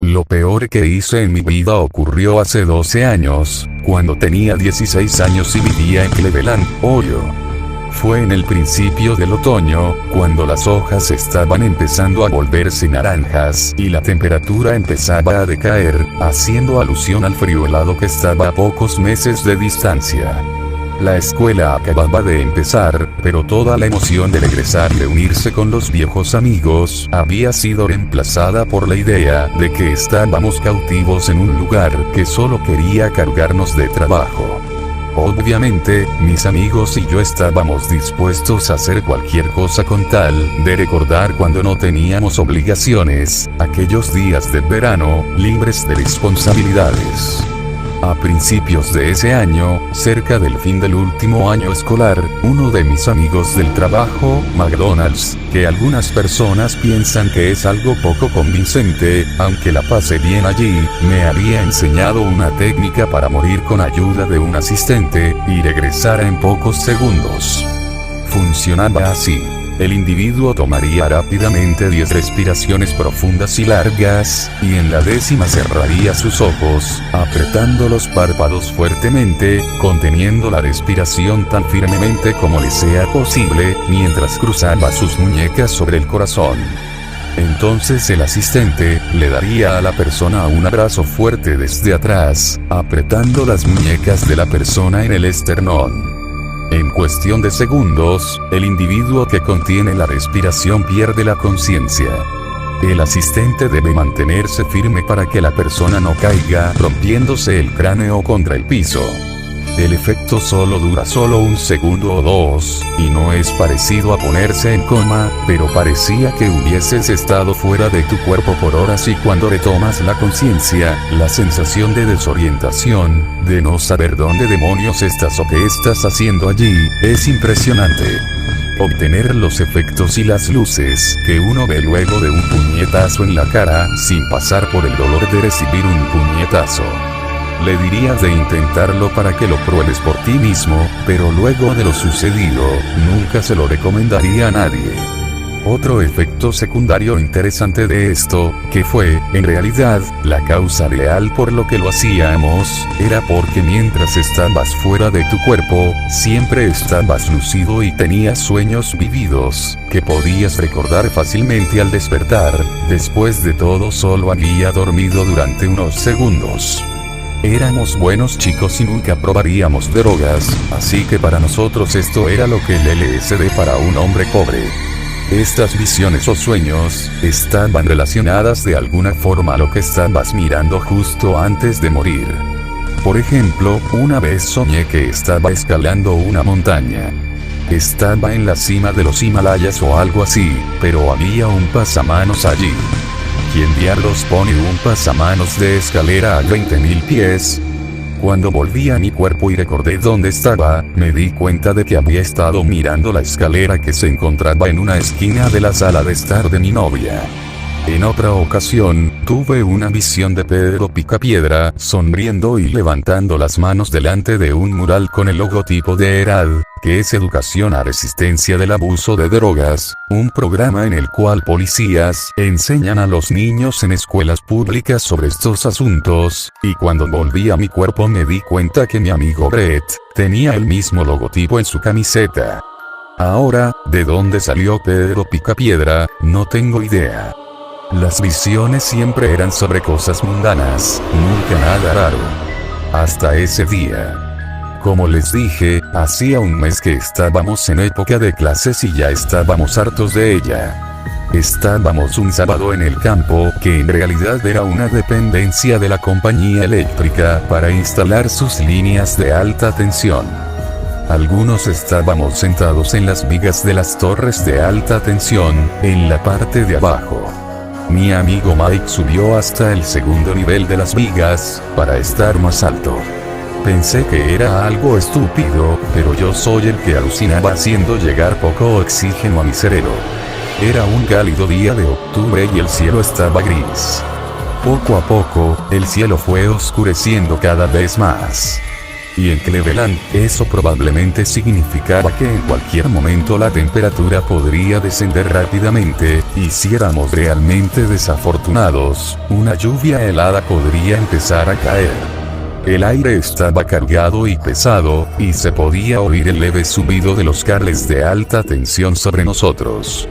Lo peor que hice en mi vida ocurrió hace 12 años, cuando tenía 16 años y vivía en Cleveland, Ohio. Fue en el principio del otoño, cuando las hojas estaban empezando a volverse naranjas y la temperatura empezaba a decaer, haciendo alusión al frío helado que estaba a pocos meses de distancia. La escuela acababa de empezar, pero toda la emoción de regresar y reunirse con los viejos amigos había sido reemplazada por la idea de que estábamos cautivos en un lugar que solo quería cargarnos de trabajo. Obviamente, mis amigos y yo estábamos dispuestos a hacer cualquier cosa con tal de recordar cuando no teníamos obligaciones, aquellos días de verano, libres de responsabilidades. A principios de ese año, cerca del fin del último año escolar, uno de mis amigos del trabajo, McDonald's, que algunas personas piensan que es algo poco convincente, aunque la pasé bien allí, me había enseñado una técnica para morir con ayuda de un asistente, y regresar en pocos segundos. Funcionaba así. El individuo tomaría rápidamente 10 respiraciones profundas y largas, y en la 10ª cerraría sus ojos, apretando los párpados fuertemente, conteniendo la respiración tan firmemente como le sea posible, mientras cruzaba sus muñecas sobre el corazón. Entonces el asistente le daría a la persona un abrazo fuerte desde atrás, apretando las muñecas de la persona en el esternón. En cuestión de segundos, el individuo que contiene la respiración pierde la conciencia. El asistente debe mantenerse firme para que la persona no caiga rompiéndose el cráneo contra el piso. El efecto solo dura un segundo o dos, y no es parecido a ponerse en coma, pero parecía que hubieses estado fuera de tu cuerpo por horas, y cuando retomas la conciencia, la sensación de desorientación, de no saber dónde demonios estás o qué estás haciendo allí, es impresionante. Obtener los efectos y las luces que uno ve luego de un puñetazo en la cara, sin pasar por el dolor de recibir un puñetazo. Le dirías de intentarlo para que lo pruebes por ti mismo, pero luego de lo sucedido, nunca se lo recomendaría a nadie. Otro efecto secundario interesante de esto, que fue, en realidad, la causa real por lo que lo hacíamos, era porque mientras estabas fuera de tu cuerpo, siempre estabas lúcido y tenías sueños vividos, que podías recordar fácilmente al despertar. Después de todo, solo había dormido durante unos segundos. Éramos buenos chicos y nunca probaríamos drogas, así que para nosotros esto era lo que el LSD para un hombre pobre. Estas visiones o sueños estaban relacionadas de alguna forma a lo que estabas mirando justo antes de morir. Por ejemplo, una vez soñé que estaba escalando una montaña. Estaba en la cima de los Himalayas o algo así, pero había un pasamanos allí. ¿Quién diablos pone un pasamanos de escalera a 20.000 pies? Cuando volví a mi cuerpo y recordé dónde estaba, me di cuenta de que había estado mirando la escalera que se encontraba en una esquina de la sala de estar de mi novia. En otra ocasión, tuve una visión de Pedro Picapiedra, sonriendo y levantando las manos delante de un mural con el logotipo de ERAD, que es Educación a Resistencia del Abuso de Drogas, un programa en el cual policías enseñan a los niños en escuelas públicas sobre estos asuntos, y cuando volví a mi cuerpo me di cuenta que mi amigo Brett tenía el mismo logotipo en su camiseta. Ahora, ¿de dónde salió Pedro Picapiedra? No tengo idea. Las visiones siempre eran sobre cosas mundanas, nunca nada raro. Hasta ese día. Como les dije, hacía un mes que estábamos en época de clases y ya estábamos hartos de ella. Estábamos un sábado en el campo, que en realidad era una dependencia de la compañía eléctrica para instalar sus líneas de alta tensión. Algunos estábamos sentados en las vigas de las torres de alta tensión, en la parte de abajo. Mi amigo Mike subió hasta el segundo nivel de las vigas, para estar más alto. Pensé que era algo estúpido, pero yo soy el que alucinaba haciendo llegar poco oxígeno a mi cerebro. Era un cálido día de octubre y el cielo estaba gris. Poco a poco, el cielo fue oscureciendo cada vez más. Y en Cleveland, eso probablemente significaba que en cualquier momento la temperatura podría descender rápidamente, y si éramos realmente desafortunados, una lluvia helada podría empezar a caer. El aire estaba cargado y pesado, y se podía oír el leve zumbido de los cables de alta tensión sobre nosotros.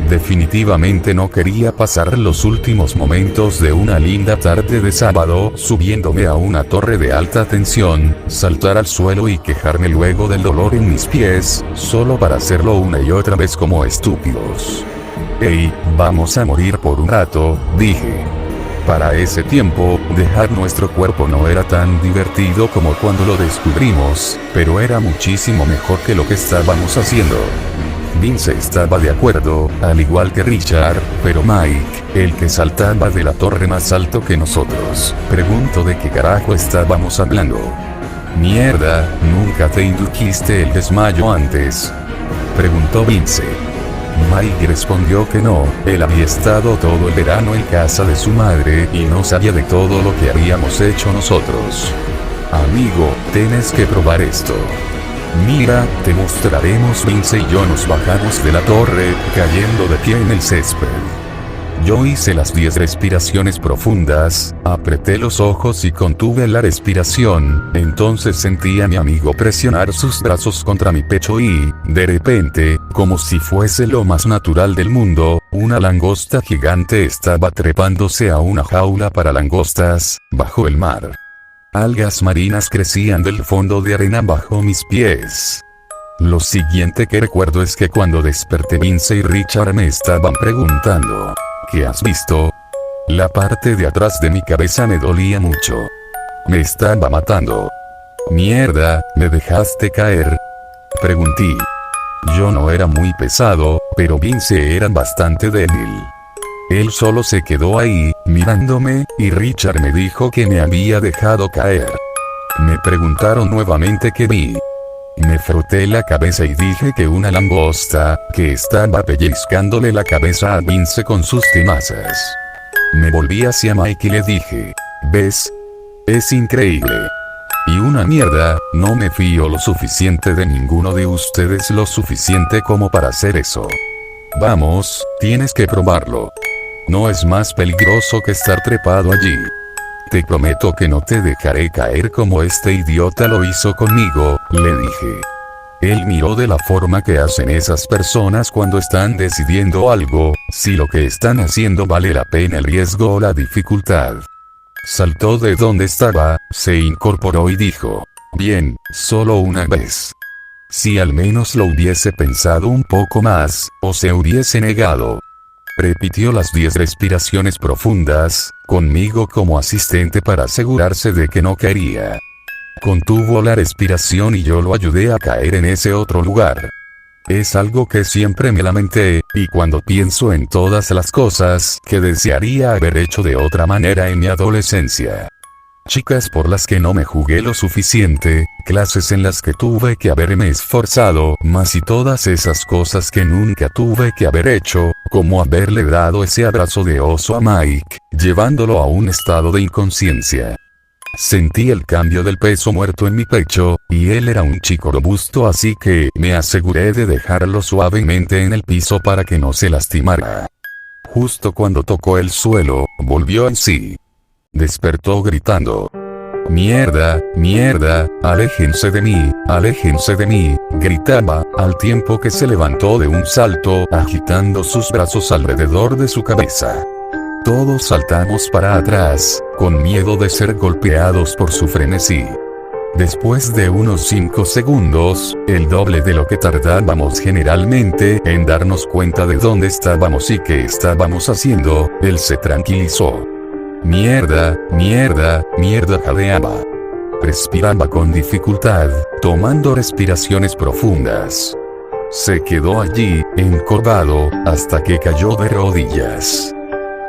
Definitivamente no quería pasar los últimos momentos de una linda tarde de sábado subiéndome a una torre de alta tensión, saltar al suelo y quejarme luego del dolor en mis pies, solo para hacerlo una y otra vez como estúpidos. Hey, vamos a morir por un rato, dije. Para ese tiempo, dejar nuestro cuerpo no era tan divertido como cuando lo descubrimos, pero era muchísimo mejor que lo que estábamos haciendo. Vince estaba de acuerdo, al igual que Richard, pero Mike, el que saltaba de la torre más alto que nosotros, preguntó de qué carajo estábamos hablando. Mierda, ¿nunca te indujiste el desmayo antes?, preguntó Vince. Mike respondió que no, él había estado todo el verano en casa de su madre y no sabía de todo lo que habíamos hecho nosotros. Amigo, tienes que probar esto. Mira, te mostraremos. Vince y yo nos bajamos de la torre, cayendo de pie en el césped. Yo hice las 10 respiraciones profundas, apreté los ojos y contuve la respiración, entonces sentí a mi amigo presionar sus brazos contra mi pecho y, de repente, como si fuese lo más natural del mundo, una langosta gigante estaba trepándose a una jaula para langostas, bajo el mar. Algas marinas crecían del fondo de arena bajo mis pies. Lo siguiente que recuerdo es que cuando desperté Vince y Richard me estaban preguntando, ¿qué has visto? La parte de atrás de mi cabeza me dolía mucho. Me estaba matando. Mierda, ¿me dejaste caer?, pregunté. Yo no era muy pesado, pero Vince era bastante débil. Él solo se quedó ahí, mirándome, y Richard me dijo que me había dejado caer. Me preguntaron nuevamente qué vi. Me froté la cabeza y dije que una langosta, que estaba pellizcándole la cabeza a Vince con sus tenazas. Me volví hacia Mike y le dije, ¿ves? Es increíble. Y una mierda, no me fío lo suficiente de ninguno de ustedes lo suficiente como para hacer eso. Vamos, tienes que probarlo. No es más peligroso que estar trepado allí. Te prometo que no te dejaré caer como este idiota lo hizo conmigo, le dije. Él miró de la forma que hacen esas personas cuando están decidiendo algo, si lo que están haciendo vale la pena el riesgo o la dificultad. Saltó de donde estaba, se incorporó y dijo, bien, solo una vez. Si al menos lo hubiese pensado un poco más, o se hubiese negado. Repitió las 10 respiraciones profundas, conmigo como asistente para asegurarse de que no caería. Contuvo la respiración y yo lo ayudé a caer en ese otro lugar. Es algo que siempre me lamenté, y cuando pienso en todas las cosas que desearía haber hecho de otra manera en mi adolescencia. Chicas por las que no me jugué lo suficiente, clases en las que tuve que haberme esforzado más y todas esas cosas que nunca tuve que haber hecho, como haberle dado ese abrazo de oso a Mike, llevándolo a un estado de inconsciencia. Sentí el cambio del peso muerto en mi pecho, y él era un chico robusto así que me aseguré de dejarlo suavemente en el piso para que no se lastimara. Justo cuando tocó el suelo, volvió en sí. Despertó gritando. Mierda, mierda, aléjense de mí, gritaba, al tiempo que se levantó de un salto, agitando sus brazos alrededor de su cabeza. Todos saltamos para atrás, con miedo de ser golpeados por su frenesí. Después de unos 5 segundos, el doble de lo que tardábamos generalmente en darnos cuenta de dónde estábamos y qué estábamos haciendo, él se tranquilizó. Mierda, mierda, mierda, jadeaba. Respiraba con dificultad, tomando respiraciones profundas. Se quedó allí, encorvado, hasta que cayó de rodillas.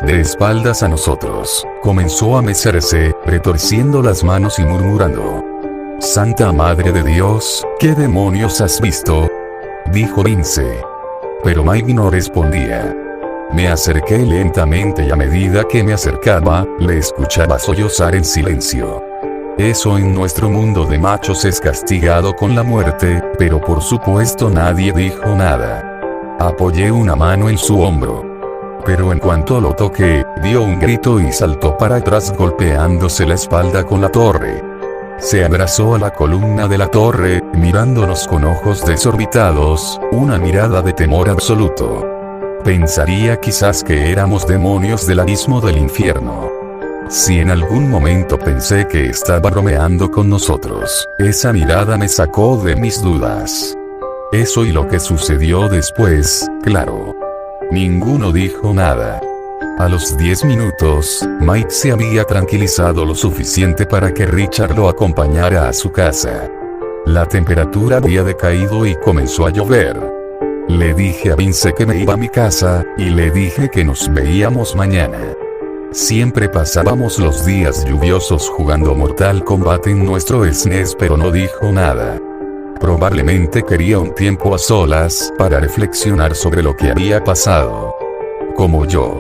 De espaldas a nosotros, comenzó a mecerse, retorciendo las manos y murmurando. Santa Madre de Dios, ¿qué demonios has visto?, dijo Vince. Pero Mike no respondía. Me acerqué lentamente y a medida que me acercaba, le escuchaba sollozar en silencio. Eso en nuestro mundo de machos es castigado con la muerte, pero por supuesto nadie dijo nada. Apoyé una mano en su hombro. Pero en cuanto lo toqué, dio un grito y saltó para atrás golpeándose la espalda con la torre. Se abrazó a la columna de la torre, mirándonos con ojos desorbitados, una mirada de temor absoluto. Pensaría quizás que éramos demonios del abismo del infierno. Si en algún momento pensé que estaba bromeando con nosotros, esa mirada me sacó de mis dudas. Eso y lo que sucedió después, claro. Ninguno dijo nada. A los 10 minutos, Mike se había tranquilizado lo suficiente para que Richard lo acompañara a su casa. La temperatura había decaído y comenzó a llover. Le dije a Vince que me iba a mi casa, y le dije que nos veíamos mañana. Siempre pasábamos los días lluviosos jugando Mortal Kombat en nuestro SNES, pero no dijo nada. Probablemente quería un tiempo a solas para reflexionar sobre lo que había pasado. Como yo.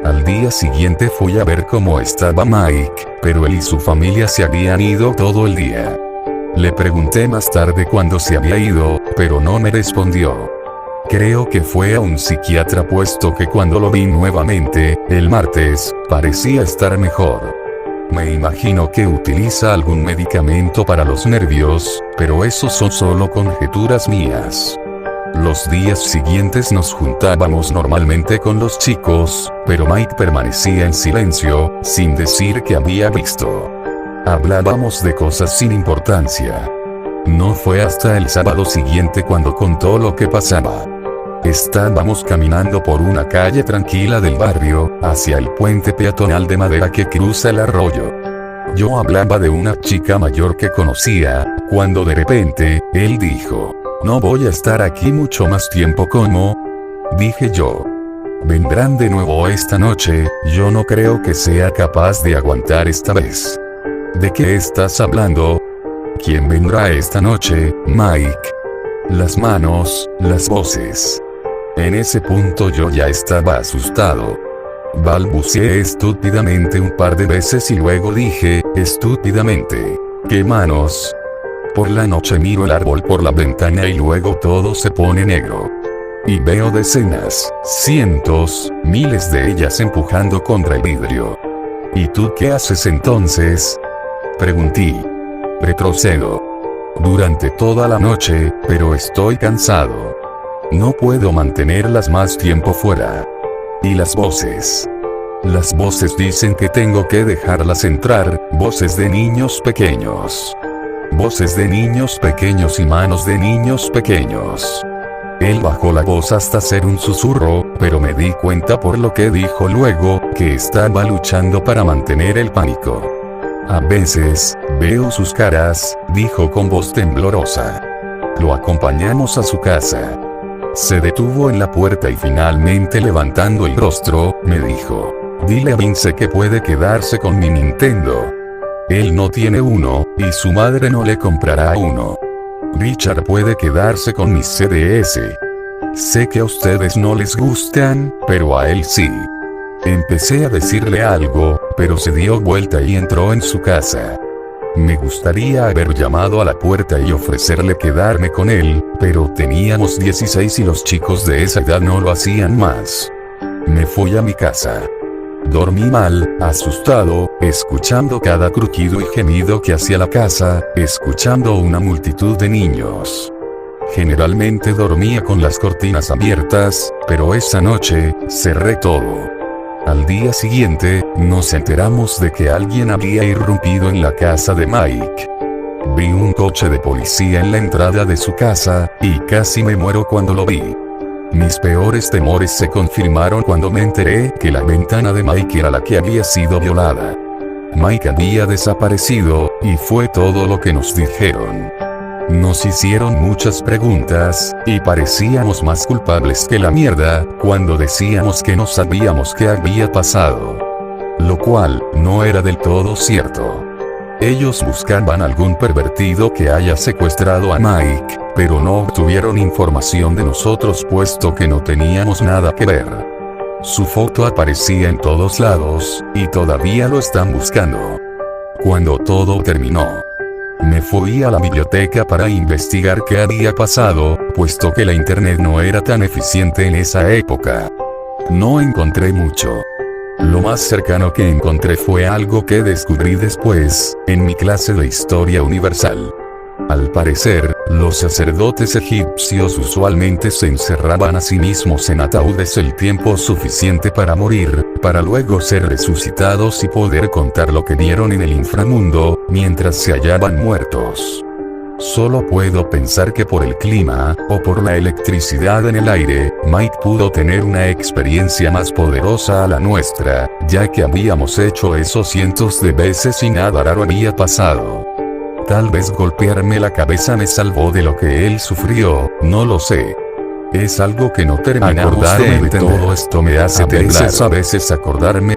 Al día siguiente fui a ver cómo estaba Mike, pero él y su familia se habían ido todo el día. Le pregunté más tarde cuándo se había ido, pero no me respondió. Creo que fue a un psiquiatra, puesto que cuando lo vi nuevamente, el martes, parecía estar mejor. Me imagino que utiliza algún medicamento para los nervios, pero eso son solo conjeturas mías. Los días siguientes nos juntábamos normalmente con los chicos, pero Mike permanecía en silencio, sin decir que había visto. Hablábamos de cosas sin importancia. No fue hasta el sábado siguiente cuando contó lo que pasaba. Estábamos caminando por una calle tranquila del barrio, hacia el puente peatonal de madera que cruza el arroyo. Yo hablaba de una chica mayor que conocía, cuando de repente, él dijo: "No voy a estar aquí mucho más tiempo". ¿Cómo?, dije yo. "Vendrán de nuevo esta noche, yo no creo que sea capaz de aguantar esta vez". ¿De qué estás hablando? ¿Quién vendrá esta noche, Mike? Las manos, las voces. En ese punto yo ya estaba asustado. Balbuceé estúpidamente un par de veces y luego dije, estúpidamente: ¿qué manos? Por la noche miro el árbol por la ventana y luego todo se pone negro. Y veo decenas, cientos, miles de ellas empujando contra el vidrio. ¿Y tú qué haces entonces?, pregunté. Retrocedo. Durante toda la noche, pero estoy cansado. No puedo mantenerlas más tiempo fuera. ¿Y las voces? Las voces dicen que tengo que dejarlas entrar, voces de niños pequeños. Voces de niños pequeños y manos de niños pequeños. Él bajó la voz hasta ser un susurro, pero me di cuenta por lo que dijo luego, que estaba luchando para mantener el pánico. A veces, veo sus caras, dijo con voz temblorosa. Lo acompañamos a su casa. Se detuvo en la puerta y finalmente, levantando el rostro, me dijo: "Dile a Vince que puede quedarse con mi Nintendo. Él no tiene uno, y su madre no le comprará uno. Richard puede quedarse con mis CDS. Sé que a ustedes no les gustan, pero a él sí". Empecé a decirle algo, pero se dio vuelta y entró en su casa. Me gustaría haber llamado a la puerta y ofrecerle quedarme con él, pero teníamos 16 y los chicos de esa edad no lo hacían más. Me fui a mi casa. Dormí mal, asustado, escuchando cada crujido y gemido que hacía la casa, escuchando una multitud de niños. Generalmente dormía con las cortinas abiertas, pero esa noche, cerré todo. Al día siguiente, nos enteramos de que alguien había irrumpido en la casa de Mike. Vi un coche de policía en la entrada de su casa, y casi me muero cuando lo vi. Mis peores temores se confirmaron cuando me enteré que la ventana de Mike era la que había sido violada. Mike había desaparecido, y fue todo lo que nos dijeron. Nos hicieron muchas preguntas, y parecíamos más culpables que la mierda, cuando decíamos que no sabíamos qué había pasado. Lo cual, no era del todo cierto. Ellos buscaban algún pervertido que haya secuestrado a Mike, pero no obtuvieron información de nosotros puesto que no teníamos nada que ver. Su foto aparecía en todos lados, y todavía lo están buscando. Cuando todo terminó, me fui a la biblioteca para investigar qué había pasado, puesto que la internet no era tan eficiente en esa época. No encontré mucho. Lo más cercano que encontré fue algo que descubrí después, en mi clase de Historia Universal. Al parecer, los sacerdotes egipcios usualmente se encerraban a sí mismos en ataúdes el tiempo suficiente para morir, para luego ser resucitados y poder contar lo que vieron en el inframundo, mientras se hallaban muertos. Solo puedo pensar que por el clima, o por la electricidad en el aire, Mike pudo tener una experiencia más poderosa a la nuestra, ya que habíamos hecho eso cientos de veces y nada raro había pasado. Tal vez golpearme la cabeza me salvó de lo que él sufrió, no lo sé. Es algo que no terminamos de entender. Todo esto me hace temblar. A veces acordarme